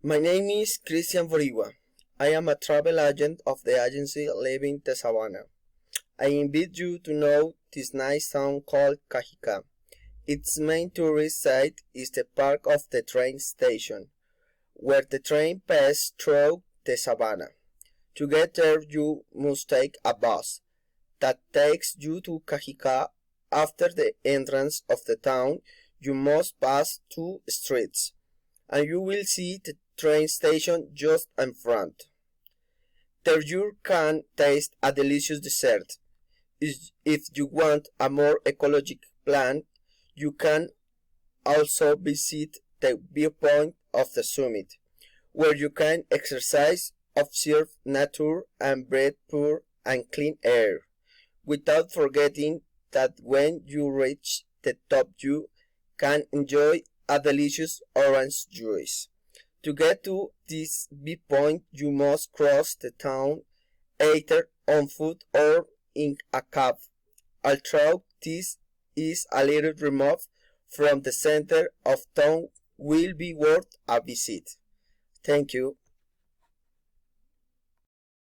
My name is Christian Borigua. I am a travel agent of the agency Living the Savannah. I invite you to know this nice town called Cajica. Its main tourist site is the park of the train station, where the train passes through the savannah. To get there, you must take a bus that takes you to Cajica. After the entrance of the town, you must pass two streets, and you will see the train station just in front. There you can taste a delicious dessert. If you want a more ecologic plan, you can also visit the viewpoint of the summit, where you can exercise, observe nature, and breathe pure and clean air, without forgetting that when you reach the top you can enjoy a delicious orange juice. To get to this viewpoint you must cross the town either on foot or in a cab. Although this is a little removed from the center of town, will be worth a visit. Thank you.